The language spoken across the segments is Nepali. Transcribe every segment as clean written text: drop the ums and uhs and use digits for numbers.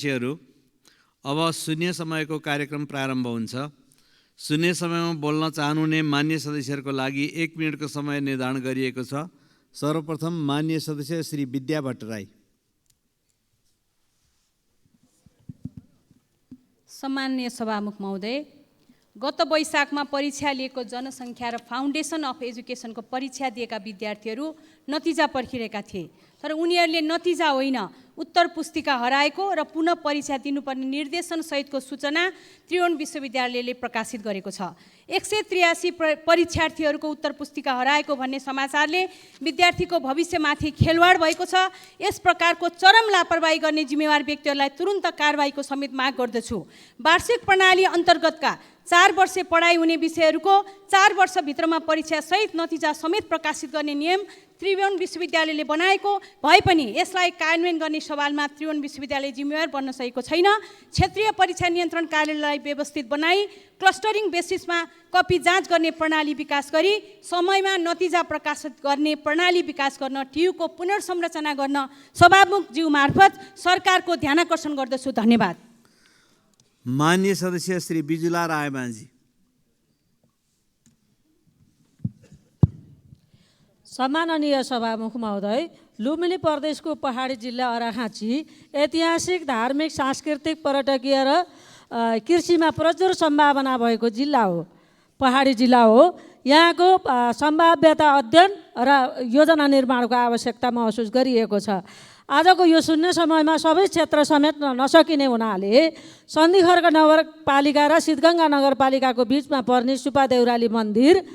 अब शून्य समयको कार्यक्रम प्रारम्भ हुन्छ। शून्य समयमा बोल्न चाहनुहुने मान्य सदस्यहरूको लागि 1 मिनेटको समय निर्धारण गरिएको छ। सर्वप्रथम मान्य सदस्य श्री विद्या भट्टराई। सम्माननीय सभामुख महोदय, गत वैशाखमा परीक्षा लिएको जनसङ्ख्या र फाउन्डेसन अफ एजुकेसनको परीक्षा दिएका विद्यार्थीहरू नतिजा पर्खिरहेका थिए, तर उनीहरूले नतिजा होइन उत्तर पुस्तिका हराएको र पुनः परीक्षा दिनुपर्ने निर्देशन सहितको सूचना त्रिभुवन विश्वविद्यालयले प्रकाशित गरेको छ। 183 परीक्षार्थीहरूको उत्तर पुस्तिका हराएको भन्ने समाचारले विद्यार्थीको भविष्यमाथि खेलवाड भएको छ। यस प्रकारको चरम लापरवाही गर्ने जिम्मेवार व्यक्तिहरूलाई तुरुन्त कारबाहीको समेत माग गर्दछु। वार्षिक प्रणाली अन्तर्गतका 4 वर्ष पढाइ हुने विषयहरूको 4 वर्षभित्रमा परीक्षा सहित नतिजा समेत प्रकाशित गर्ने नियम त्रिभुवन विश्वविद्यालयले बनाएको भए पनि यसलाई कार्यान्वयन गर्ने सवालमा त्रिभुवन विश्वविद्यालय जिम्मेवार बन्न सकेको छैन। क्षेत्रीय परीक्षा नियन्त्रण कार्यालयलाई व्यवस्थित बनाई क्लस्टरिङ बेसिसमा कपी जाँच गर्ने प्रणाली विकास गरी समयमा नतिजा प्रकाशित गर्ने प्रणाली विकास गर्न टियुको पुनर्संरचना गर्न सभामुखज्यू मार्फत सरकारको ध्यानाकर्षण गर्दछु। धन्यवाद। मान्य सदस्य श्री बिजुला रायमाझी। सम्माननीय सभामुख महोदय, लुम्बिनी प्रदेशको पहाडी जिल्ला अर्घाखाँची ऐतिहासिक, धार्मिक, सांस्कृतिक, पर्यटकीय र कृषिमा प्रचुर सम्भावना भएको जिल्ला हो, पहाडी जिल्ला हो। यहाँको सम्भाव्यता अध्ययन र योजना निर्माणको आवश्यकता महसुस गरिएको छ। आजको यो शून्य समयमा सबै क्षेत्र समेट्न नसकिने हुनाले सन्धिखर्क नगरपालिका र सिद्धगङ्गा नगरपालिकाको बिचमा पर्ने सुपा देउराली मन्दिर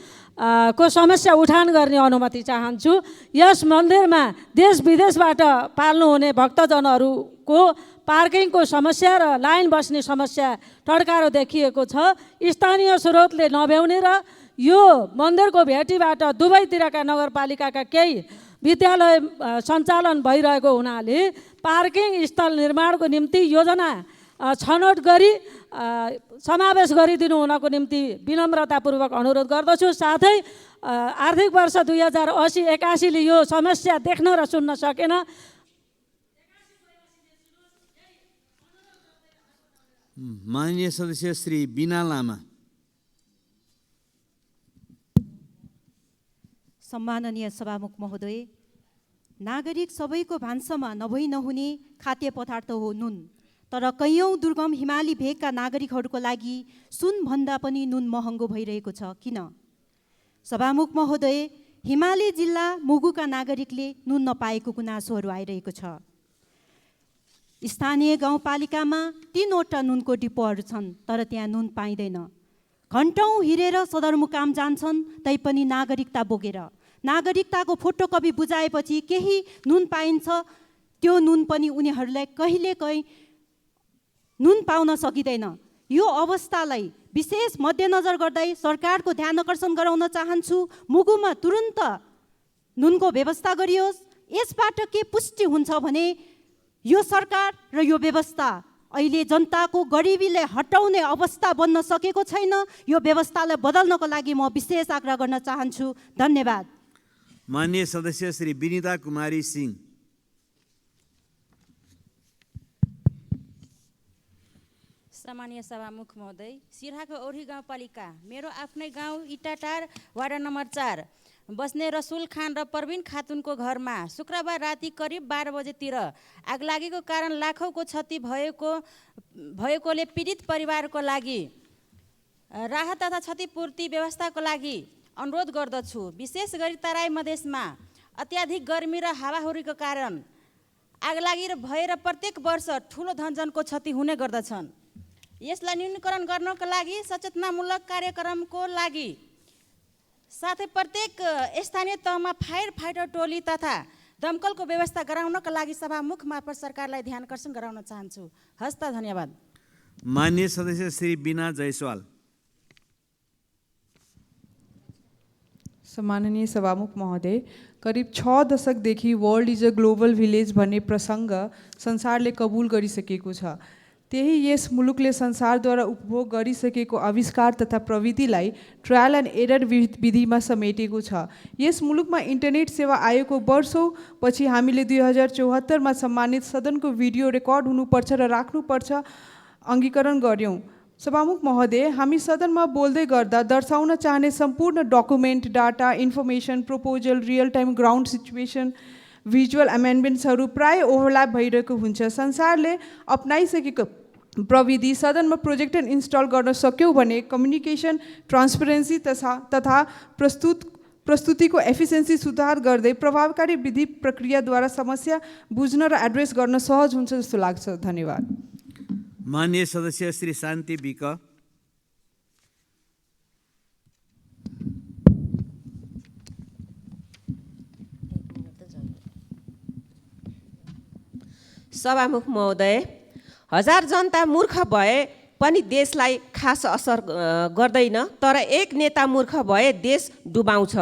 को समस्या उठान गर्ने अनुमति चाहन्छु। यस मन्दिरमा देश विदेशबाट पाल्नुहुने भक्तजनहरूको पार्किङको समस्या र लाइन बस्ने समस्या टड्कारो देखिएको छ। स्थानीय स्रोतले नभ्याउने र यो मन्दिरको भेटीबाट दुवैतिरका नगरपालिकाका केही विद्यालय सञ्चालन भइरहेको हुनाले पार्किङ स्थल निर्माणको निम्ति योजना छनौट गरी समावेश गरिदिनु हुनको निम्ति विनम्रतापूर्वक अनुरोध गर्दछु। साथै आर्थिक वर्ष 2080-81ले यो समस्या देख्न र सुन्न सकेन। माननीय सदस्य श्री बिना लामा। सम्माननीय सभामुख महोदय, नागरिक सबैको भान्सामा नभई नहुने खाद्य पदार्थ हो नुन, तर कैयौँ दुर्गम हिमाली भेगका नागरिकहरूको लागि सुनभन्दा पनि नुन महँगो भइरहेको छ। किन? सभामुख महोदय, हिमाली जिल्ला मुगुका नागरिकले नुन नपाएको गुनासोहरू आइरहेको छ। स्थानीय गाउँपालिकामा 3वटा नुनको डिपोहरू छन्, तर त्यहाँ नुन पाइँदैन। घन्टौँ हिँडेर सदरमुकाम जान्छन्, तैपनि नागरिकता बोकेर। नागरिकताको फोटोकपी बुझाएपछि केही नुन पाइन्छ, त्यो नुन पनि उनीहरूलाई कहिलेकाहीँ नुन पाउन सकिँदैन। यो अवस्थालाई विशेष मध्यनजर गर्दै सरकारको ध्यान आकर्षण गराउन चाहन्छु। मुगुमा तुरुन्त नुनको व्यवस्था गरियोस्। यसबाट के पुष्टि हुन्छ भने यो सरकार र यो व्यवस्था अहिले जनताको गरिबीले हटाउने अवस्था बन्न सकेको छैन। यो व्यवस्थालाई बदल्नको लागि म विशेष आग्रह गर्न चाहन्छु। धन्यवाद। माननीय सदस्य श्री विनिता कुमारी सिंह। सम्मानीय सभामुख महोदय, सिराहाको औरी गाउँपालिका मेरो आफ्नै गाउँ इटाटार वार्ड नम्बर 4 बस्ने रसुल खान र प्रवीण खातुनको घरमा शुक्रबार राति करिब 12 बजेतिर आगलागीको कारण लाखौँको क्षति भएकोले पीडित परिवारको लागि राहत तथा क्षतिपूर्ति व्यवस्थाको लागि अनुरोध गर्दछु। विशेष गरी तराई मधेसमा अत्याधिक गर्मी र हावाहुरीको कारण आगलागी भएर प्रत्येक वर्ष ठुलो धनजनको क्षति हुने गर्दछन्। यसलाई न्यूनीकरण गर्नको लागि सचेतनामूलक कार्यक्रमको लागि साथै प्रत्येक स्थानीय तहमा फायर फाइटर टोली तथा दमकलको व्यवस्था गराउनका लागि सभामुख मार्फत सरकारलाई ध्यान आकर्षण गराउन चाहन्छु। हस्त, धन्यवाद। माननीय सदस्य श्री बिना जयसवाल। सम्माननीय सभामुख महोदय, करिब 6 दशकदेखि world is a global village भन्ने प्रसङ्ग संसारले कबुल गरिसकेको छ। त्यही यस मुलुकले संसारद्वारा उपभोग गरिसकेको आविष्कार तथा प्रविधिलाई ट्रायल एन्ड एरर विधिमा समेटेको छ। यस मुलुकमा इन्टरनेट सेवा आएको वर्षौँ पछि हामीले 2074मा सम्मानित सदनको भिडियो रेकर्ड हुनुपर्छ र राख्नुपर्छ अङ्गीकरण गर्यौँ। सभामुख महोदय, हामी सदनमा बोल्दै गर्दा दर्शाउन चाहने सम्पूर्ण document, data, information, proposal, real time ground situation, visual एमेन्डमेन्ट्सहरू प्राय ओभरल्याप भइरहेको हुन्छ। संसारले अपनाइसकेको प्रविधि सदनमा प्रोजेक्टर इन्स्टल गर्न सक्यौँ भने कम्युनिकेसन ट्रान्सपेरेन्सी तथा प्रस्तुतिको एफिसिएन्सी सुधार गर्दै प्रभावकारी विधि प्रक्रियाद्वारा समस्या बुझ्न र एड्रेस गर्न सहज हुन्छ जस्तो लाग्छ। धन्यवाद। माननीय सदस्य श्री शान्ति विक। सभामुख महोदय, हजार जनता मूर्ख भए पनि देशलाई खास असर गर्दैन, तर एक नेता मूर्ख भए देश डुबाउँछ।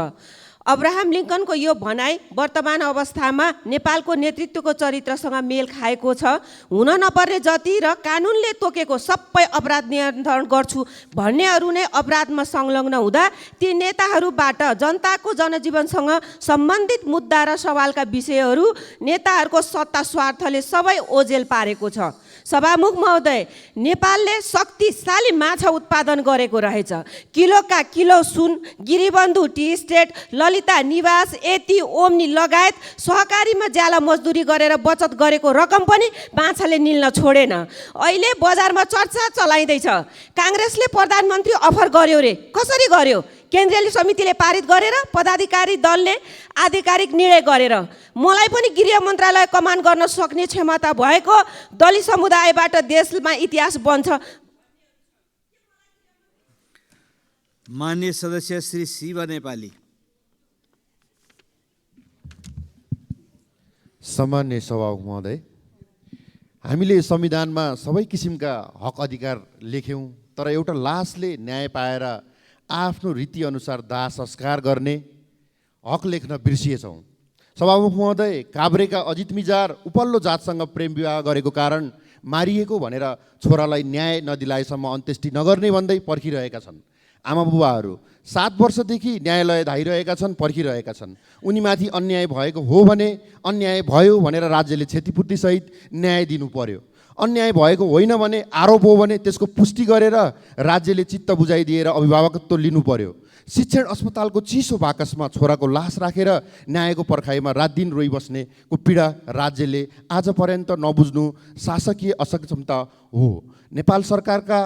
अब्राहम लिङ्कनको यो भनाइ वर्तमान अवस्थामा नेपालको नेतृत्वको चरित्रसँग मेल खाएको छ। हुन नपर्ने जति र कानुनले तोकेको सबै अपराध नियन्त्रण गर्छु भन्नेहरू नै अपराधमा संलग्न हुँदा ती नेताहरूबाट जनताको जनजीवनसँग सम्बन्धित मुद्दा र सवालका विषयहरू नेताहरूको सत्ता स्वार्थले सबै ओझेल पारेको छ। सभामुख महोदय, नेपालले शक्तिशाली माछा उत्पादन गरेको रहेछ। किलोका किलो सुन, गिरिबन्धु टी स्टेट, ललिता निवास, एती ओम्नी लगायत सहकारीमा ज्याला मजदुरी गरेर बचत गरेको रकम पनि माछाले निल्न छोडेन। अहिले बजारमा चर्चा चलाइँदैछ, काङ्ग्रेसले प्रधानमन्त्री अफर गर्यो रे। कसरी गर्यो? केन्द्रीय समितिले पारित गरेर, पदाधिकारी दलले आधिकारिक निर्णय गरेर। मलाई पनि गृह मन्त्रालय कमान्ड गर्न सक्ने क्षमता भएको दलित समुदायबाट देशमा इतिहास बन्छ। माननीय सदस्य श्री शिव नेपाली। सम्माननीय सभामुख महोदय, हामीले संविधानमा सबै किसिमका हक अधिकार लेख्यौँ, तर एउटा लासले न्याय पाएर आफ्नो रीतिअनुसार दाह संस्कार गर्ने हक लेख्न बिर्सिएछौँ। सभामुख महोदय, काभ्रेका अजित मिजार उपल्लो जातसँग प्रेम विवाह गरेको कारण मारिएको भनेर छोरालाई न्याय नदिलाएसम्म अन्त्येष्टि नगर्ने भन्दै पर्खिरहेका छन्। आमा बुबाहरू 7 वर्षदेखि न्यायालय धाइरहेका छन्, पर्खिरहेका छन्। उनीमाथि अन्याय भएको हो भने, अन्याय भयो भनेर राज्यले क्षतिपूर्तिसहित न्याय दिनु पर्यो। अन्याय भएको होइन भने, आरोप हो भने त्यसको पुष्टि गरेर राज्यले चित्त बुझाइदिएर अभिभावकत्व लिनु पर्यो। शिक्षण अस्पतालको चिसो बाकसमा छोराको लास राखेर न्यायको पर्खाइमा रात दिन रोइबस्नेको पीडा राज्यले आज पर्यन्त नबुझ्नु शासकीय असक्षमता हो। नेपाल सरकारका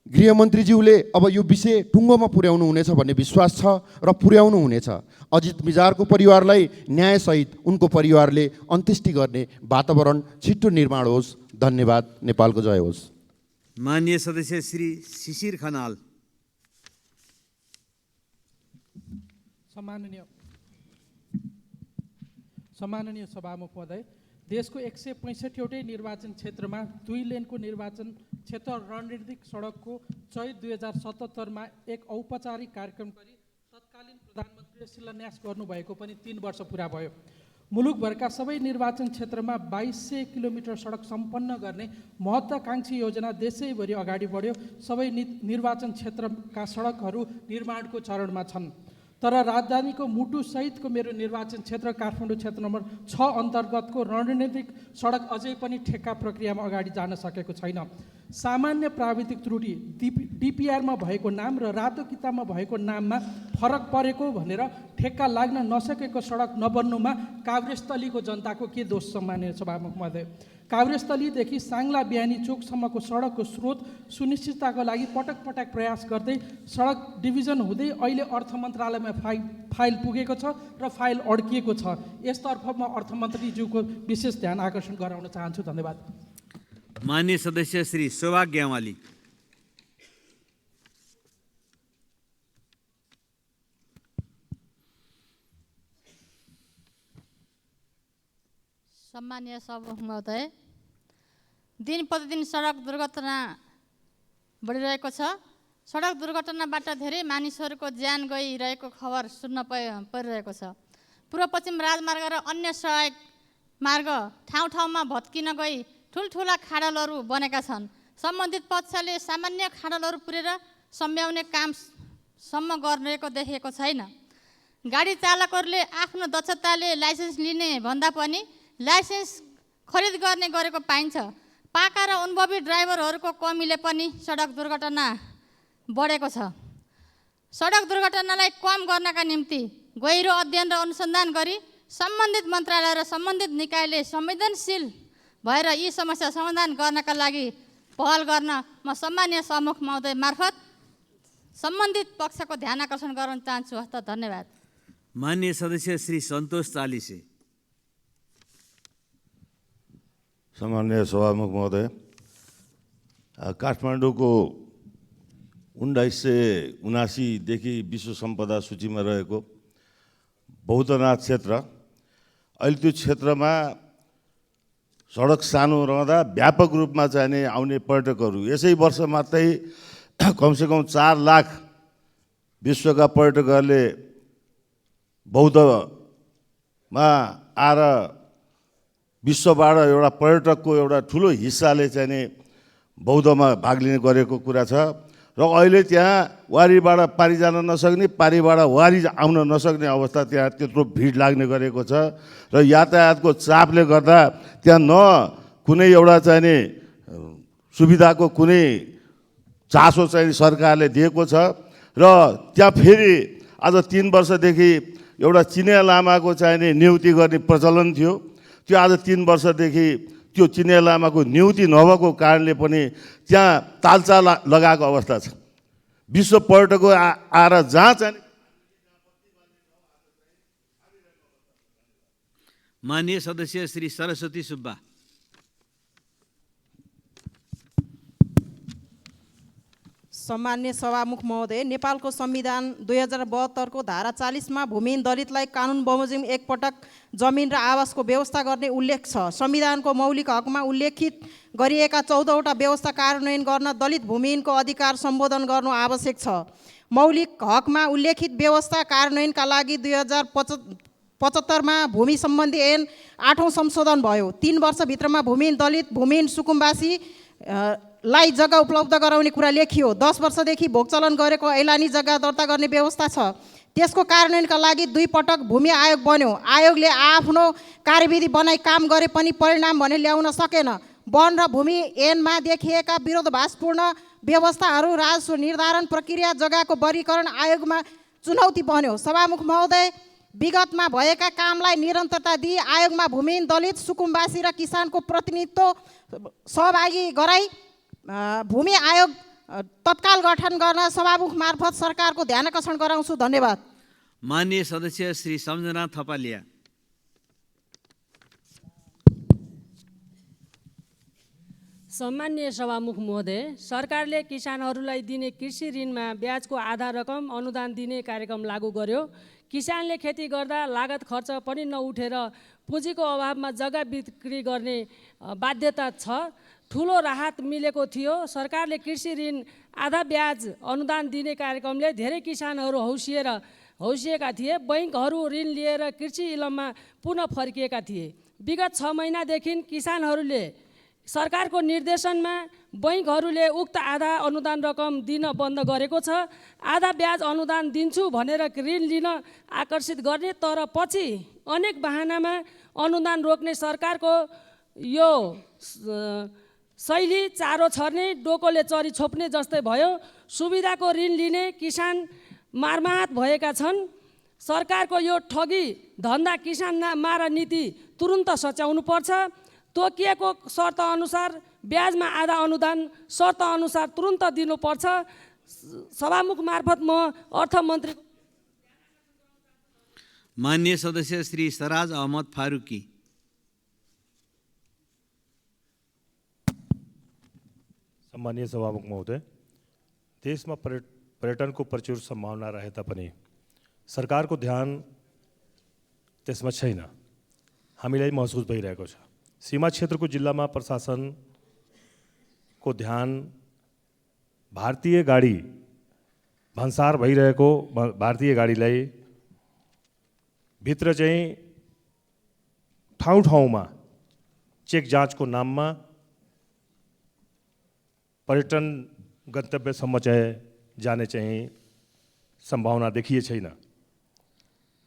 गृहमन्त्रीज्यूले अब यो विषय टुङ्गोमा पुर्याउनु हुनेछ भन्ने विश्वास छ र पुर्याउनु हुनेछ। अजित मिजारको परिवारलाई न्यायसहित उनको परिवारले अन्त्येष्टि गर्ने वातावरण छिट्टो निर्माण होस्। धन्यवाद। नेपालको जय होस्। माननीय सदस्य श्री शिशिर खनाल। सम्माननीय सभामुख महोदय, देशको 165वटै निर्वाचन क्षेत्रमा 2 लेनको निर्वाचन क्षेत्र रणनीतिक सडकको चैत 2077मा एक औपचारिक कार्यक्रम गरी तत्कालीन प्रधानमन्त्रीले शिलान्यास गर्नुभएको पनि 3 वर्ष पुरा भयो। मुलुकभरका सबै निर्वाचन क्षेत्रमा 2200 किलोमिटर सडक सम्पन्न गर्ने महत्त्वाकांक्षी योजना देशैभरि अगाडि बढ्यो। सबै निर्वाचन क्षेत्रका सडकहरू निर्माणको चरणमा छन्, तर राजधानीको मुटु सहितको मेरो निर्वाचन क्षेत्र काठमाडौँ क्षेत्र नम्बर 6 अन्तर्गतको रणनीतिक सडक अझै पनि ठेक्का प्रक्रियामा अगाडि जान सकेको छैन। सामान्य प्राविधिक त्रुटि, डिपिआरमा भएको नाम र रातो किताबमा भएको नाममा फरक परेको भनेर ठेक्का लाग्न नसकेको सडक नबन्नुमा काभ्रेस्थलीको जनताको के दोष? सम्माननीय सभामुख महोदय, काभ्रेस्थलीदेखि साङ्ला बिहानी चोकसम्मको सडकको स्रोत सुनिश्चितताको लागि पटक पटक प्रयास गर्दै सडक डिभिजन हुँदै अहिले अर्थ मन्त्रालयमा फाइल पुगेको छ र फाइल अड्किएको छ। यसतर्फ म अर्थमन्त्रीज्यूको विशेष ध्यान आकर्षण गराउन चाहन्छु। धन्यवाद। माननीय सदस्य श्री सौभाग्य ग्यावाली। सम्मानीय सभामुख महोदय, दिन प्रतिदिन सडक दुर्घटना बढिरहेको छ। सडक दुर्घटनाबाट धेरै मानिसहरूको ज्यान गइरहेको खबर सुन्न परिरहेको छ। पूर्व पश्चिम राजमार्ग र अन्य सहायक मार्ग ठाउँ ठाउँमा भत्किन गई ठुल्ठुला खाडलहरू बनेका छन्। सम्बन्धित पक्षले सामान्य खाडलहरू पुरेर सम्झाउने कामसम्म गरेको देखिएको छैन। गाडी चालकहरूले आफ्नो दक्षताले लाइसेन्स लिने भन्दा पनि लाइसेन्स खरिद गर्ने गरेको पाइन्छ। पाका र अनुभवी ड्राइभरहरूको कमीले पनि सडक दुर्घटना बढेको छ। सडक दुर्घटनालाई कम गर्नका निम्ति गहिरो अध्ययन र अनुसन्धान गरी सम्बन्धित मन्त्रालय र सम्बन्धित निकायले संवेदनशील भएर यी समस्या समाधान गर्नका लागि पहल गर्न म सम्माननीय सभामुख महोदय मार्फत सम्बन्धित पक्षको ध्यान आकर्षण गर्न चाहन्छु। हस्त धन्यवाद। माननीय सदस्य श्री सन्तोष चालिसे। सम्माननीय सभामुख महोदय, काठमाडौँको 1979देखि विश्व सम्पदा सूचीमा रहेको बौद्धनाथ क्षेत्र, अहिले त्यो क्षेत्रमा सडक सानो रहँदा व्यापक रूपमा चाहिँ आउने पर्यटकहरू यसै वर्ष मात्रै कमसेकम 4 लाख विश्वका पर्यटकहरूले बौद्धमा आएर विश्वबाट एउटा पर्यटकको एउटा ठुलो हिस्साले चाहिँ नि बौद्धमा भाग लिने गरेको कुरा छ। र अहिले त्यहाँ वारीबाट पारी जान नसक्ने, पारीबाट वारी आउन नसक्ने अवस्था त्यहाँ त्यत्रो भिड लाग्ने गरेको छ। र यातायातको चापले गर्दा त्यहाँ न कुनै एउटा चाहिँ नि सुविधाको कुनै चासो चाहिँ सरकारले दिएको छ। र त्यहाँ फेरि आज 3 वर्षदेखि एउटा चिनिया लामाको चाहिँ नि नियुक्ति गर्ने प्रचलन थियो। त्यो आज 3 वर्षदेखि त्यो चिनिया लामाको नियुक्ति नभएको कारणले पनि त्यहाँ तालचा लगाएको अवस्था छ। विश्व पर्यटकको आएर जहाँ चाहिँ माननीय सदस्य श्री सरस्वती सुब्बा। सम्मान्य सभामुख महोदय, नेपालको संविधान 2072 को धारा 40 मा भूमिहीन दलितलाई कानुन बमोजिम एकपटक जमिन र आवासको व्यवस्था गर्ने उल्लेख छ। संविधानको मौलिक हकमा उल्लेखित गरिएका 14 वटा व्यवस्था कार्यान्वयन गर्न दलित भूमिहीनको अधिकार सम्बोधन गर्नु आवश्यक छ। मौलिक हकमा उल्लेखित व्यवस्था कार्यान्वयनका लागि 2075 मा भूमि सम्बन्धी ऐन 8औं संशोधन भयो। 3 वर्षभित्रमा भूमिहीन दलित, भूमिहीन सुकुम्बासी लाई जग्गा उपलब्ध गराउने कुरा लेखियो। 10 वर्षदेखि भोगचलन गरेको ऐलानी जग्गा दर्ता गर्ने व्यवस्था छ। त्यसको कार्यान्वयनका लागि 2 पटक भूमि आयोग बन्यो। आयोगले आफ्नो कार्यविधि बनाई काम गरे पनि परिणाम भने ल्याउन सकेन। वन र भूमि ऐनमा देखिएका विरोधाभासपूर्ण व्यवस्थाहरू, राजस्व निर्धारण प्रक्रिया, जग्गाको वर्गीकरण आयोगमा चुनौती बन्यो। सभामुख महोदय, विगतमा भएका कामलाई निरन्तरता दिई आयोगमा भूमिहीन दलित, सुकुम्बासी र किसानको प्रतिनिधित्व सहभागी गराई भूमि आयोग तत्काल गठन गर्न सभामुख मार्फत सरकारको ध्यान आकर्षण गराउँछु। धन्यवाद। माननीय सदस्य श्री सम्झना थपालिया। सम्मान्य सभामुख महोदय, सरकारले किसानहरूलाई दिने कृषि ऋणमा ब्याजको आधा रकम अनुदान दिने कार्यक्रम लागू गर्यो। किसानले खेती गर्दा लागत खर्च पनि नउठेर पुँजीको अभावमा जग्गा बिक्री गर्ने बाध्यता छ। ठुलो राहत मिलेको थियो। सरकारले कृषि ऋण आधा ब्याज अनुदान दिने कार्यक्रमले धेरै किसानहरू हौसिएका थिए। बैङ्कहरू ऋण लिएर कृषि इलममा पुनः फर्किएका थिए। विगत 6 महिनादेखि किसानहरूले सरकारको निर्देशनमा बैङ्कहरूले उक्त आधा अनुदान रकम दिन बन्द गरेको छ। आधा ब्याज अनुदान दिन्छु भनेर ऋण लिन आकर्षित गर्ने, तर पछि अनेक बहानामा अनुदान रोक्ने सरकारको यो शैली चारो छर्ने, डोकोले चरी छोप्ने जस्तै भयो। सुविधाको ऋण लिने किसान मारमात भएका छन्। सरकारको यो ठगी धन्दा किसान मारा नीति तुरुन्त सच्याउनु पर्छ। तोकिएको शर्त अनुसार ब्याजमा आधा अनुदान शर्त अनुसार तुरुन्त दिनुपर्छ। सभामुख मार्फत म अर्थमन्त्री। माननीय सदस्य श्री सराज अहमद फारूकी। सम्मानीय सभामुख महोदय, देशमा पर्यटनको प्रचुर सम्भावना रहे तापनि सरकारको ध्यान त्यसमा छैन। हामीलाई महसुस भइरहेको छ। सीमा क्षेत्रको जिल्लामा प्रशासनको ध्यान भारतीय गाडी भन्सार भइरहेको भारतीय गाडीलाई भित्र चाहिँ ठाउँ ठाउँमा चेक जाँचको नाममा पर्यटन गन्तव्यसम्म चाहिँ जाने चाहिँ सम्भावना देखिए छैन।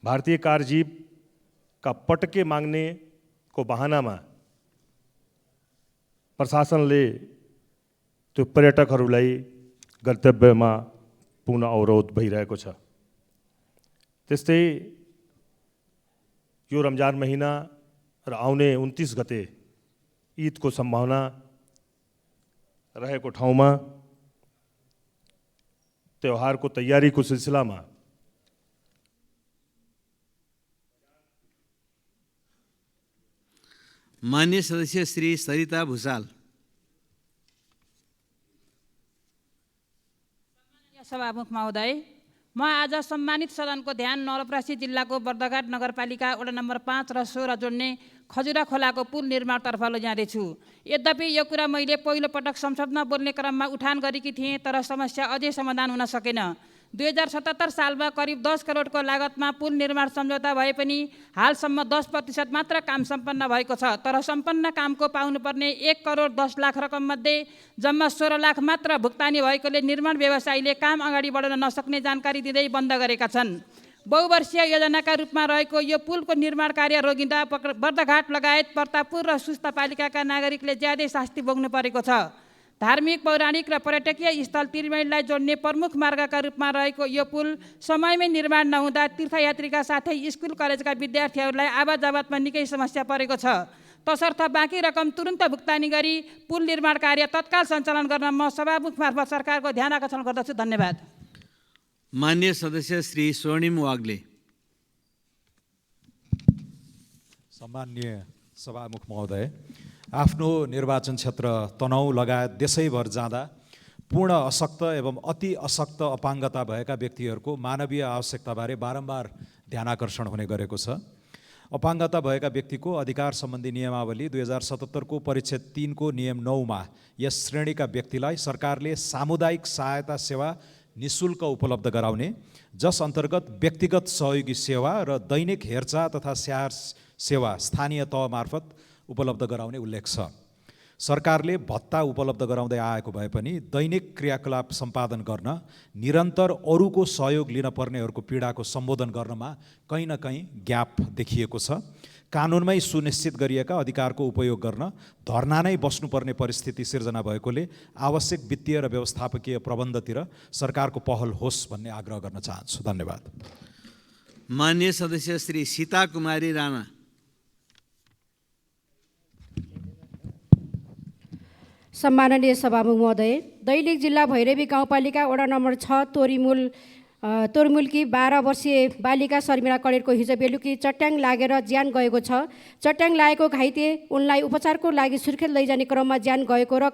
भारतीय कारजीवका पटके माग्नेको बहानामा प्रशासनले त्यो पर्यटकहरूलाई गन्तव्यमा पुग्न अवरोध भइरहेको छ। त्यस्तै यो रमजान महिना र आउने 29 गते ईदको सम्भावना रहेको ठाउँमा त्योहारको तयारीको सिलसिलामा मान्य सदस्य श्री सरिता भुसाल। सभामुख महोदय, म आज सम्मानित सदनको ध्यान नवलपरासी जिल्लाको बर्दघाट नगरपालिका वडा नम्बर 5 र 16 जोड्ने खजुरा खोलाको पुल निर्माणतर्फ लैजाँदैछु। यद्यपि यो कुरा मैले पहिलोपटक संसदमा बोल्ने क्रममा उठान गरेकी थिएँ, तर समस्या अझै समाधान हुन सकेन। 2077 सालमा करिब 10 करोडको लागतमा पुल निर्माण सम्झौता भए पनि हालसम्म 10% मात्र काम सम्पन्न भएको छ। तर सम्पन्न कामको पाउनुपर्ने 1 करोड 10 लाख रकममध्ये जम्मा 16 लाख मात्र भुक्तानी भएकोले निर्माण व्यवसायीले काम अगाडि बढाउन नसक्ने जानकारी दिँदै बन्द गरेका छन्। बहुवर्षीय योजनाका रूपमा रहेको यो पुलको निर्माण कार्य रोकिँदा बर्दघाट लगायत पर्तापुर र सुस्ता पालिकाका नागरिकले ज्यादै शास्ति भोग्नु परेको छ। धार्मिक, पौराणिक र पर्यटकीय स्थल त्रिवेणीलाई जोड्ने प्रमुख मार्गका रूपमा रहेको यो पुल समयमै निर्माण नहुँदा तीर्थयात्रीका साथै स्कुल कलेजका विद्यार्थीहरूलाई आवाजावतमा निकै समस्या परेको छ। तसर्थ बाँकी रकम तुरुन्त भुक्तानी गरी पुल निर्माण कार्य तत्काल सञ्चालन गर्न म सभामुख मार्फत सरकारको ध्यान आकर्षण गर्दछु। धन्यवाद। मान्य सदस्य श्री स्वर्णिम वाग्ले। सम्मान्य सभामुख महोदय, आफ्नो निर्वाचन क्षेत्र तनहुँ लगायत देशैभर जाँदा पूर्ण अशक्त एवं अति अशक्त अपाङ्गता भएका व्यक्तिहरूको मानवीय आवश्यकताबारे बारम्बार ध्यानाकर्षण हुने गरेको छ। अपाङ्गता भएका व्यक्तिको अधिकार सम्बन्धी नियमावली 2077 को परिच्छेद 3 को नियम 9 मा यस श्रेणीका व्यक्तिलाई सरकारले सामुदायिक सहायता सेवा निःशुल्क उपलब्ध गराउने, जस अन्तर्गत व्यक्तिगत सहयोगी सेवा र दैनिक हेरचाह तथा स्याहार सेवा स्थानीय तह मार्फत उपलब्ध गराउने उल्लेख छ। सरकारले भत्ता उपलब्ध गराउँदै आएको भए पनि दैनिक क्रियाकलाप सम्पादन गर्न निरन्तर अरूको सहयोग लिन पर्नेहरूको पीडाको सम्बोधन गर्नमा कहीँ न कहीँ ग्याप देखिएको छ। कानुनमै सुनिश्चित गरिएका अधिकारको उपयोग गर्न धर्ना नै बस्नुपर्ने परिस्थिति सिर्जना भएकोले आवश्यक वित्तीय र व्यवस्थापकीय प्रबन्धतिर सरकारको पहल होस् भन्ने आग्रह गर्न चाहन्छु। धन्यवाद। मान्य सदस्य श्री सीता कुमारी राणा। सम्माननीय सभामुख महोदय, दैलेख जिल्ला भैरवी गाउँपालिका वडा नम्बर 6 तोरमुलकी 12 वर्षीय बालिका शर्मिला कडेरको हिजो बेलुकी चट्याङ लागेर ज्यान गएको छ। चट्याङ लागेको घाइते उनलाई उपचारको लागि सुर्खेत लैजाने क्रममा ज्यान गएको र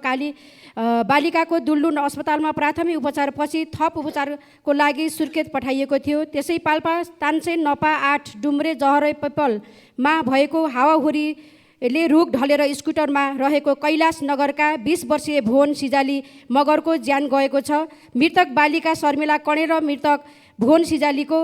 बालिकाको दुल्लुन अस्पतालमा प्राथमिक उपचारपछि थप उपचारको लागि सुर्खेत पठाइएको थियो। त्यसै पाल्पा तानसेन नपा 8 डुम्रे जहरै पिपलमा भएको हावाहुरी ले रुख ढलेर स्कुटरमा रहेको कैलाश नगरका 20 वर्षीय भुवन सिजाली मगरको ज्यान गएको छ। मृतक बालिका शर्मिला कडेर र मृतक भुवन सिजालीको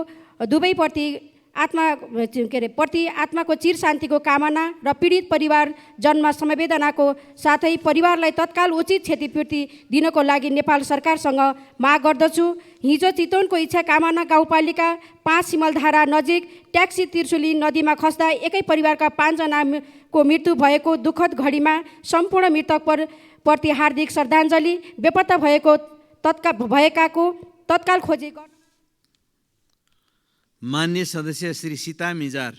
दुवैप्रति आत्माको चिर शान्तिको कामना र पीडित परिवारजनमा समवेदनाको साथै परिवारलाई तत्काल उचित क्षतिपूर्ति दिनको लागि नेपाल सरकारसँग माग गर्दछु। हिजो चितवनको इच्छा कामना गाउँपालिका 5 सिमलधारा नजिक ट्याक्सी त्रिशुली नदीमा खस्दा एकै परिवारका 5 जनाको मृत्यु भएको दुःखद घडीमा सम्पूर्ण मृतकप्रति हार्दिक श्रद्धाञ्जली। बेपत्ता भएकाको तत्काल खोजी गर्न। मान्य सदस्य श्री सीता मिजार।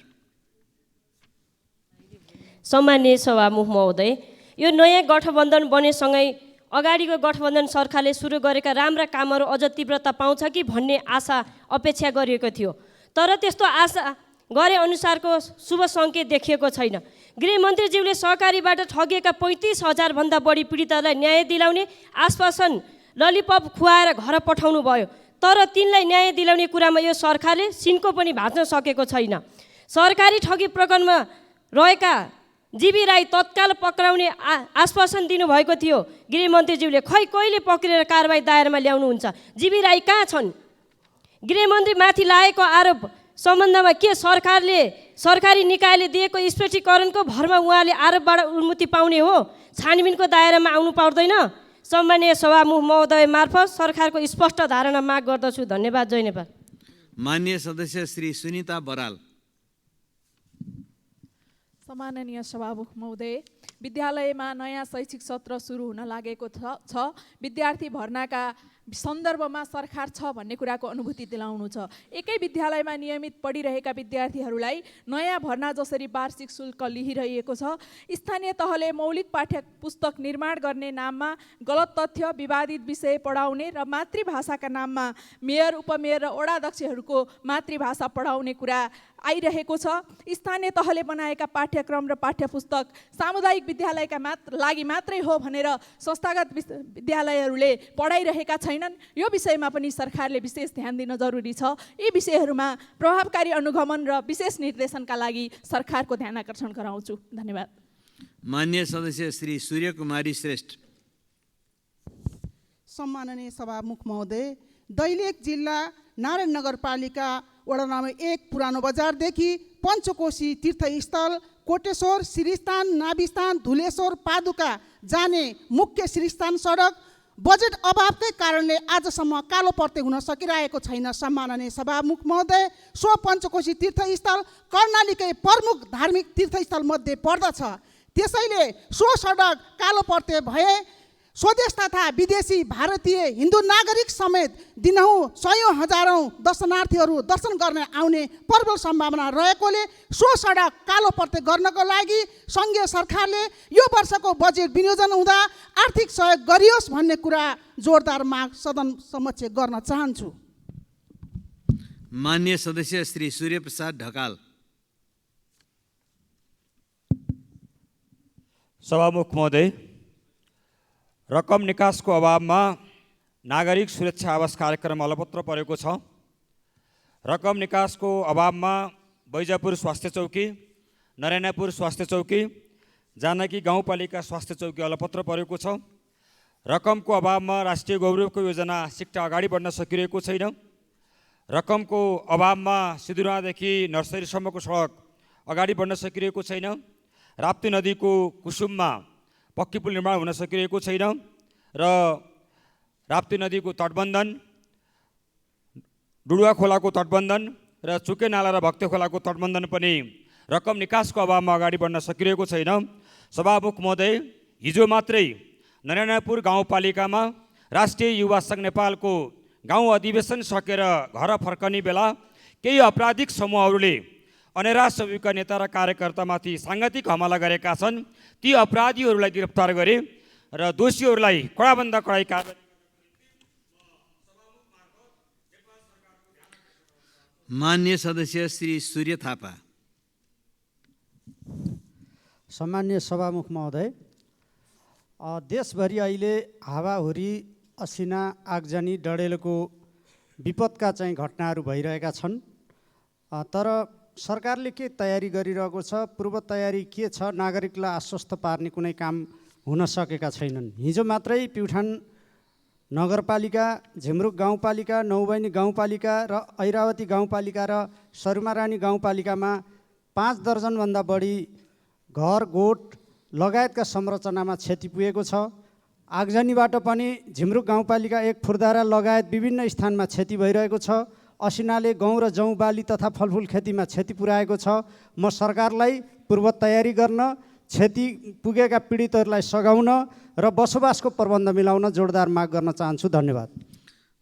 सम्मान्य सभामुख महोदय, यो नयाँ गठबन्धन बनेसँगै अगाडिको गठबन्धन सरकारले सुरु गरेका राम्रा कामहरू अझ तीव्रता पाउँछ कि भन्ने आशा अपेक्षा गरिएको थियो, तर त्यस्तो आशा गरे अनुसारको शुभ सङ्केत देखिएको छैन। गृहमन्त्रीज्यूले सहकारीबाट ठगिएका 35,000 भन्दा बढी पीडितलाई न्याय दिलाउने आश्वासन ललिपप खुवाएर घर पठाउनु भयो, तर तिनलाई न्याय दिलाउने कुरामा यो सरकारले सिन्को पनि भाँच्न सकेको छैन। सरकारी ठगी प्रकरणमा रहेका जीवी राई तत्काल पक्राउने आश्वासन दिनुभएको थियो गृहमन्त्रीज्यूले, खै कहिले पक्रेर कारबाही दायरामा ल्याउनुहुन्छ? जीवी राई कहाँ छन्? गृहमन्त्रीमाथि लागेको आरोप सम्बन्धमा के सरकारी निकायले दिएको स्पष्टीकरणको भरमा उहाँले आरोपबाट उन्मुक्ति पाउने हो? छानबिनको दायरामा आउनु पर्दैन? सम्मानीय सभामुख महोदय मार्फत सरकारको स्पष्ट धारणा माग गर्दछु। धन्यवाद। जय नेपाल। माननीय सदस्य श्री सुनिता बराल। सम्माननीय सभामुख महोदय, विद्यालयमा नयाँ शैक्षिक सत्र सुरु हुन लागेको छ। विद्यार्थी भर्नाका सन्दर्भमा सरकार छ भन्ने कुराको अनुभूति दिलाउनु छ। एकै विद्यालयमा नियमित पढिरहेका विद्यार्थीहरूलाई नयाँ भर्ना जसरी वार्षिक शुल्क लिइरहेको छ, स्थानीय तहले मौलिक पाठ्य पुस्तक निर्माण गर्ने नाममा गलत तथ्य, विवादित विषय पढाउने र मातृभाषाका नाममा मेयर, उपमेयर र वडाध्यक्षहरूको मातृभाषा पढाउने कुरा आइरहेको छ। स्थानीय तहले बनाएका पाठ्यक्रम र पाठ्यपुस्तक सामुदायिक विद्यालयका लागि मात्रै हो भनेर संस्थागत विद्यालयहरूले पढाइरहेका छैनन्। यो विषयमा पनि सरकारले विशेष ध्यान दिन जरुरी छ। यी विषयहरूमा प्रभावकारी अनुगमन र विशेष निर्देशनका लागि सरकारको ध्यान आकर्षण गराउँछु। धन्यवाद। माननीय सदस्य श्री सूर्यकुमारी श्रेष्ठ। सम्माननीय सभामुख महोदय, दैलेख जिल्ला नारायण नगरपालिका वडा नम्बर 1 पुरानो बजारदेखि पञ्चकोशी तीर्थस्थल कोटेश्वर, श्रीस्थान, नाभिस्थान, धुलेश्वर, पादुका जाने मुख्य श्रीस्थान सडक बजेट अभावकै कारणले आजसम्म कालो पर्ते हुन सकिरहेको छैन। सम्माननीय सभामुख महोदय, सो पञ्चकोशी तीर्थस्थल कर्णालीकै प्रमुख धार्मिक तीर्थस्थल मध्ये पर्दछ। त्यसैले सो सडक कालो पर्ते भए स्वदेश तथा विदेशी भारतीय हिन्दू नागरिक समेत दिनहुँ सयौँ हजारौँ दर्शनार्थीहरू दर्शन गर्न आउने प्रबल सम्भावना रहेकोले सो सडक कालो पर्ते गर्नको लागि सङ्घीय सरकारले यो वर्षको बजेट विनियोजन हुँदा आर्थिक सहयोग गरियोस् भन्ने कुरा जोरदार माग सदन समक्ष गर्न चाहन्छु। माननीय सदस्य श्री सूर्यप्रसाद ढकाल। सभामुख महोदय, रकम निकासको अभावमा नागरिक सुरक्षा आवास कार्यक्रम अलपत्र परेको छ। रकम निकासको अभावमा बैजापुर स्वास्थ्य चौकी, नरायणपुर स्वास्थ्य चौकी, जानकी गाउँपालिका स्वास्थ्य चौकी अलपत्र परेको छ। रकमको अभावमा राष्ट्रिय गौरवको योजना सिक्टा अगाडि बढ्न सकिरहेको छैन। रकमको अभावमा सिधुरादेखि नर्सरीसम्मको सडक अगाडि बढ्न सकिरहेको छैन। राप्ती नदीको कुसुममा पक्की पुल निर्माण हुन सकिरहेको छैन र राप्ती नदीको तटबन्धन, डुडुवा खोलाको तटबन्धन र चुके नाला र भक्ते खोलाको तटबन्धन पनि रकम निकासको अभावमा अगाडि बढ्न सकिरहेको छैन। सभामुख महोदय, हिजो मात्रै नरायणपुर गाउँपालिकामा राष्ट्रिय युवा सङ्घ नेपालको गाउँ अधिवेशन सकेर घर फर्कने बेला केही आपराधिक समूहहरूले अनेरा सबैका नेता र कार्यकर्तामाथि साङ्गतिक हमला गरेका छन्। ती अपराधीहरूलाई गिरफ्तार गरे र दोषीहरूलाई कडाभन्दा कडाई कारबाही। माननीय सदस्य श्री सूर्य थापा। सम्माननीय सभामुख महोदय, देशभरि अहिले हावाहुरी, असिना, आगजनी, डडेलोको विपदका चाहिँ घटनाहरू भइरहेका छन्। तर सरकारले के तयारी गरिरहेको छ, पूर्व तयारी के छ, नागरिकलाई आश्वस्त पार्ने कुनै काम हुन सकेका छैनन्। हिजो मात्रै प्युठान नगरपालिका, झिमरुक गाउँपालिका, नौबैनी गाउँपालिका र ऐरावती गाउँपालिका र सरुमारानी गाउँपालिकामा 5 दर्जनभन्दा बढी घर, गोठ लगायतका संरचनामा क्षति पुगेको छ। आगजनीबाट पनि झिमरुक गाउँपालिका 1 फुर्दारा लगायत विभिन्न स्थानमा क्षति भइरहेको छ। असिनाले गहुँ र जौँ बाली तथा फलफुल खेतीमा क्षति पुर्याएको छ। म सरकारलाई पूर्व तयारी गर्न, क्षति पुगेका पीडितहरूलाई सघाउन र बसोबासको प्रबन्ध मिलाउन जोरदार माग गर्न चाहन्छु। धन्यवाद।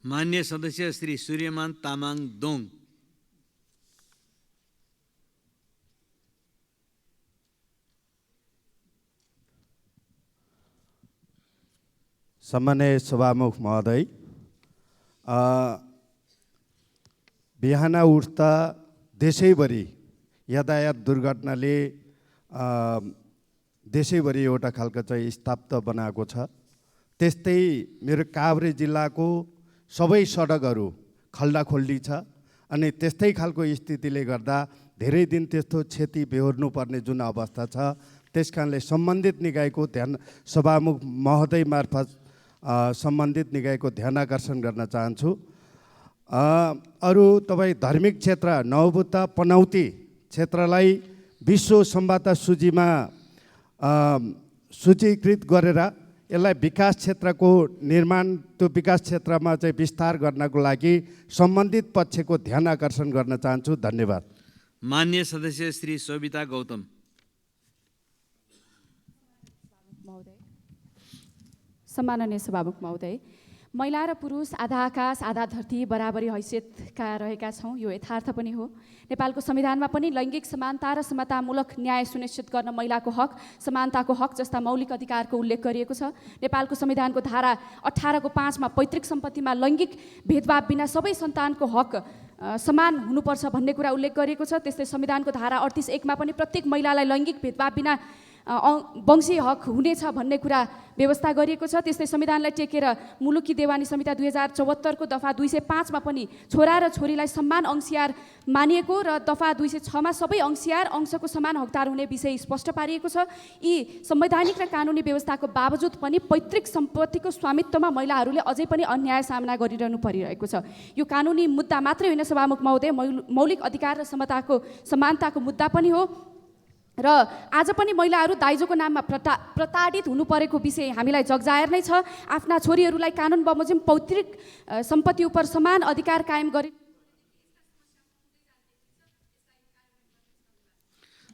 माननीय सदस्य श्री सूर्यमान तामाङ दोङ। सम्माननीय सभामुख महोदय, बिहान उठ्दा देशैभरि यातायात दुर्घटनाले देशैभरि एउटा खालको चाहिँ स्तब्ध बनाएको छ। त्यस्तै मेरो काभ्रे जिल्लाको सबै सडकहरू खल्डाखोल्डी छ अनि त्यस्तै खालको स्थितिले गर्दा धेरै दिन त्यस्तो क्षति बेहोर्नु पर्ने जुन अवस्था छ, त्यसकारणले सम्बन्धित निकायको ध्यान सभामुख महोदय मार्फत सम्बन्धित निकायको ध्यान आकर्षण गर्न चाहन्छु। अरू तपाईँ धार्मिक क्षेत्र नवबुद्ध पनौती क्षेत्रलाई विश्व सम्पदा सूचीमा सूचीकृत गरेर यसलाई विकास क्षेत्रको निर्माण त्यो विकास क्षेत्रमा चाहिँ विस्तार गर्नको लागि सम्बन्धित पक्षको ध्यान आकर्षण गर्न चाहन्छु। धन्यवाद। मान्य सदस्य श्री शोभिता गौतम। सम्माननीय सभामुख महोदय, महिला र पुरुष आधा आकाश आधा धरती बराबरी हैसियतका रहेका छौँ, यो यथार्थ पनि हो। नेपालको संविधानमा पनि लैङ्गिक समानता र समतामूलक न्याय सुनिश्चित गर्न महिलाको हक, समानताको हक जस्ता मौलिक अधिकारको उल्लेख गरिएको छ। नेपालको संविधानको धारा 18 को 5 मा पैतृक सम्पत्तिमा लैङ्गिक भेदभाव बिना सबै सन्तानको हक समान हुनुपर्छ भन्ने कुरा उल्लेख गरिएको छ। त्यस्तै संविधानको धारा 38(1) मा पनि प्रत्येक महिलालाई लैङ्गिक भेदभाव बिना वंशीय हक हुनेछ भन्ने कुरा व्यवस्था गरिएको छ। त्यस्तै संविधानलाई टेकेर मुलुकी देवानी संहिता 2074 को दफा 205 मा पनि छोरा र छोरीलाई समान अंशियार मानिएको र दफा 206 मा सबै अंशियार अंशको समान हकदार हुने विषय स्पष्ट पारिएको छ। यी संवैधानिक र कानुनी व्यवस्थाको बावजुद पनि पैतृक सम्पत्तिको स्वामित्वमा महिलाहरूले अझै पनि अन्याय सामना गरिरहनु परिरहेको छ। यो कानुनी मुद्दा मात्रै होइन सभामुख महोदय, मौलिक अधिकार र समानताको मुद्दा पनि हो र आज पनि महिलाहरू दाइजोको नाममा प्रताडित हुनु परेको विषय हामीलाई जगजाहेर नै छ। आफ्ना छोरीहरूलाई कानुन बमोजिम पैतृक सम्पत्ति उपर समान अधिकार कायम गरे।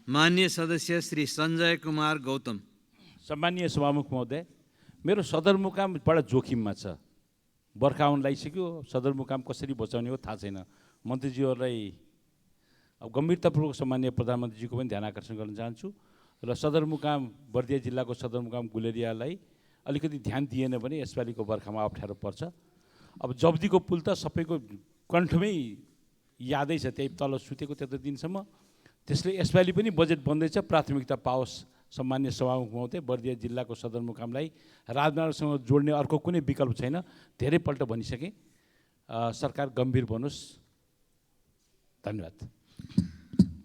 मान्य सदस्य श्री सञ्जय कुमार गौतम। सम्मानीय सभामुख महोदय, मेरो सदरमुकाम बडा जोखिममा छ। बर्खा आउन लागिसक्यो, सदरमुकाम कसरी बचाउने हो थाहा छैन। मन्त्रीज्यूहरूलाई अब गम्भीरतापूर्वक सम्मानीय प्रधानमन्त्रीजीको पनि ध्यान आकर्षण गर्न चाहन्छु र सदरमुकाम बर्दिया जिल्लाको सदरमुकाम गुलेरियालाई अलिकति ध्यान दिएन भने यसपालिको बर्खामा अप्ठ्यारो पर्छ। अब जब्दीको पुल त सबैको कण्ठमै यादै छ, त्यही तल सुतेको त्यत्रो दिनसम्म। त्यसले यसपालि पनि बजेट बन्दैछ, प्राथमिकता पाओस्। सम्मानीय सभामुख महोदय, बर्दिया जिल्लाको सदरमुकामलाई राजमार्गसँग जोड्ने अर्को कुनै विकल्प छैन। धेरैपल्ट भनिसकेँ, सरकार गम्भीर बनोस्। धन्यवाद।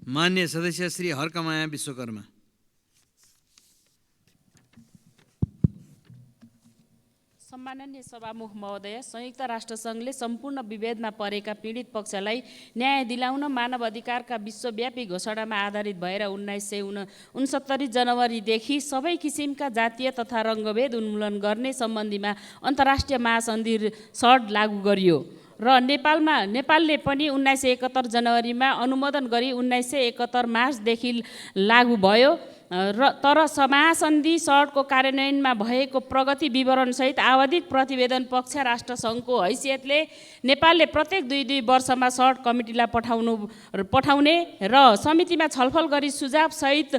मान्य सदस्य श्री हर्कमाया विश्वकर्मा। सम्माननीय सभामुख महोदय, संयुक्त राष्ट्रसङ्घले सम्पूर्ण विभेदमा परेका पीडित पक्षलाई न्याय दिलाउन मानव अधिकारका विश्वव्यापी घोषणामा आधारित भएर 1969 जनवरीदेखि सबै किसिमका जातीय तथा रङ्गभेद उन्मूलन गर्ने सम्बन्धीमा अन्तर्राष्ट्रिय महासन्धि SALT लागू गरियो र नेपालले पनि 1971 जनवरीमा अनुमोदन गरी 1971 मार्चदेखि लागू भयो। तर महासन्धि SALT को कार्यान्वयनमा भएको प्रगति विवरणसहित आवधिक प्रतिवेदन पक्ष राष्ट्रसङ्घको हैसियतले नेपालले प्रत्येक 2 वर्षमा SALT कमिटीलाई पठाउने र समितिमा छलफल गरी सुझावसहित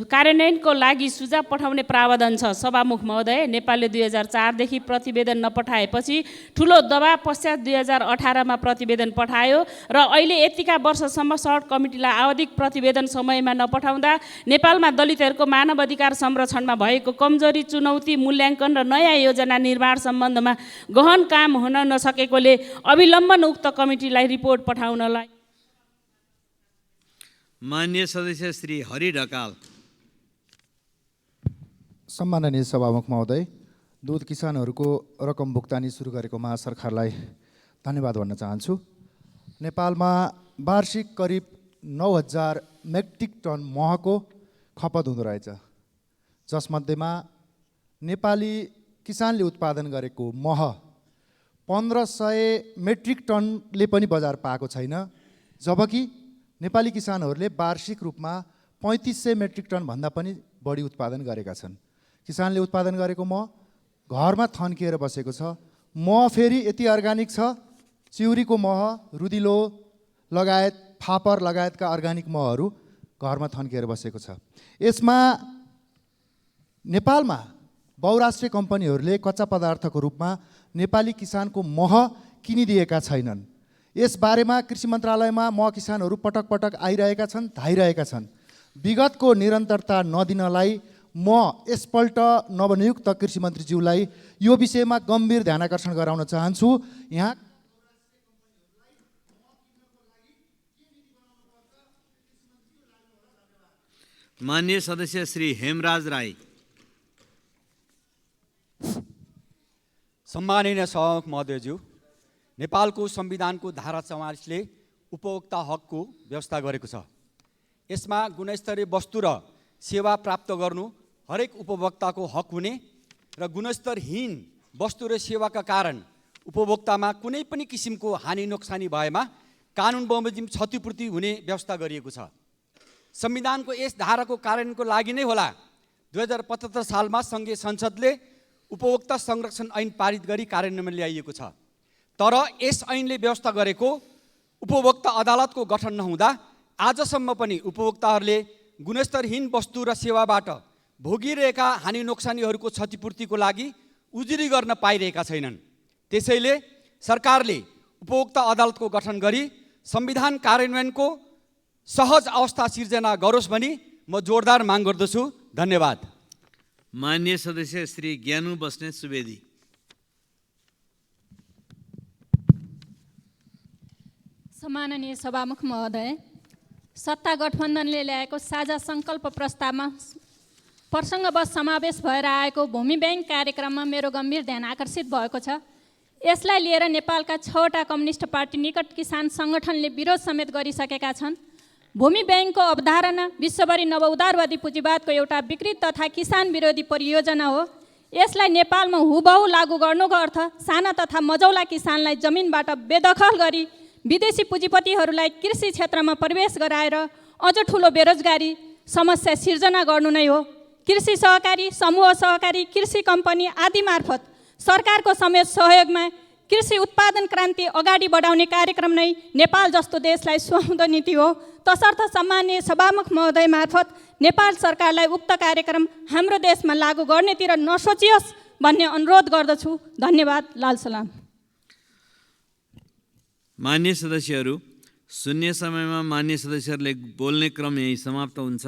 कार्यान्वयनको लागि सुझाव पठाउने प्रावधान छ। सभामुख महोदय, नेपालले 2004 देखि प्रतिवेदन नपठाएपछि ठुलो दबाव पश्चात 2018 मा प्रतिवेदन पठायो र अहिले यतिका वर्षसम्म SALT कमिटीलाई आवधिक प्रतिवेदन समयमा नपठाउँदा नेपालमा दलितहरूको मानव अधिकार संरक्षणमा भएको कमजोरी, चुनौती, मूल्याङ्कन र नयाँ योजना निर्माण सम्बन्धमा गहन काम हुन नसकेकोले अविलम्बन उक्त कमिटीलाई रिपोर्ट पठाउनलाई। मान्य सदस्य श्री हरि ढकाल। सम्माननीय सभामुख महोदय, दुध किसानहरूको रकम भुक्तानी सुरु गरेको महासरकारलाई धन्यवाद भन्न चाहन्छु। नेपालमा वार्षिक करिब 9000 मेट्रिक टन महको खपत हुँदो रहेछ, जसमध्येमा नेपाली किसानले उत्पादन गरेको मह 1500 मेट्रिक टनले पनि बजार पाएको छैन, जबकि नेपाली किसानहरूले वार्षिक रूपमा 3500 मेट्रिक टन भन्दा पनि बढी उत्पादन गरेका छन्। किसानले उत्पादन गरेको मह घरमा थन्किएर बसेको छ। मह फेरि यति अर्ग्यानिक छ, चिउरीको मह, रुदिलो लगायत फापर लगायतका अर्ग्यानिक महहरू घरमा थन्किएर बसेको छ। यसमा नेपालमा बहुराष्ट्रिय कम्पनीहरूले कच्चा पदार्थको रूपमा नेपाली किसानको मह किनिदिएका छैनन्। यसबारेमा कृषि मन्त्रालयमा मह किसानहरू पटक पटक आइरहेका छन्, धाइरहेका छन्। विगतको निरन्तरता नदिनलाई म यसपल्ट नवनियुक्त कृषि मन्त्रीज्यूलाई यो विषयमा गम्भीर ध्यान आकर्षण गराउन चाहन्छु। यहाँ मान्य सदस्य श्री हेमराज राई। सम्माननीय सभामुख महोदयज्यू, नेपालको संविधानको धारा 44ले उपभोक्ता हकको व्यवस्था गरेको छ। यसमा गुणस्तरीय वस्तु र सेवा प्राप्त गर्नु हरेक उपभोक्ताको हक हुने र गुणस्तरहीन वस्तु र सेवाका कारण उपभोक्तामा कुनै पनि किसिमको हानि नोक्सानी भएमा कानुन बमोजिम क्षतिपूर्ति हुने व्यवस्था गरिएको छ। संविधानको यस धाराको कार्यान्वयनको लागि नै होला 2075 सालमा सङ्घीय संसदले उपभोक्ता संरक्षण ऐन पारित गरी कार्यान्वयनमा ल्याइएको छ। तर यस ऐनले व्यवस्था गरेको उपभोक्ता अदालतको गठन नहुँदा आजसम्म पनि उपभोक्ताहरूले गुणस्तरहीन वस्तु र सेवाबाट भोगिरहेका हानि नोक्सानीहरूको क्षतिपूर्तिको लागि उजुरी गर्न पाइरहेका छैनन्। त्यसैले सरकारले उपभोक्ता अदालतको गठन गरी संविधान कार्यान्वयनको सहज अवस्था सिर्जना गरोस् भनी म जोरदार माग गर्दछु। धन्यवाद। माननीय सदस्य श्री ज्ञानु बस्नेत सुवेदी। सम्माननीय सभामुख महोदय, सत्ता गठबन्धनले ल्याएको साझा सङ्कल्प प्रस्तावमा प्रसङ्गवश समावेश भएर आएको भूमि ब्याङ्क कार्यक्रममा मेरो गम्भीर ध्यान आकर्षित भएको छ। यसलाई लिएर नेपालका 6वटा कम्युनिस्ट पार्टी निकट किसान सङ्गठनले विरोध समेत गरिसकेका छन्। भूमि ब्याङ्कको अवधारणा विश्वभरि नवउदारवादी पुँजीवादको एउटा विकृत तथा किसान विरोधी परियोजना हो। यसलाई नेपालमा हुबहु लागू गर्नुको अर्थ साना तथा मझौला किसानलाई जमिनबाट बेदखल गरी विदेशी पुँजीपतिहरूलाई कृषि क्षेत्रमा प्रवेश गराएर अझ ठुलो बेरोजगारी समस्या सिर्जना गर्नु नै हो। कृषि सहकारी, समूह सहकारी, कृषि कम्पनी आदि मार्फत सरकारको समेत सहयोगमा कृषि उत्पादन क्रान्ति अगाडि बढाउने कार्यक्रम नै नेपाल जस्तो देशलाई सुहाउँदो नीति हो। तसर्थ सम्माननीय सभामुख महोदय मार्फत नेपाल सरकारलाई उक्त कार्यक्रम हाम्रो देशमा लागू गर्नेतिर नसोचियोस् भन्ने अनुरोध गर्दछु। धन्यवाद। लाल सलाम। मान्य सदस्यहरू, शून्य समयमा मान्य सदस्यहरूले बोल्ने क्रम यही समाप्त हुन्छ।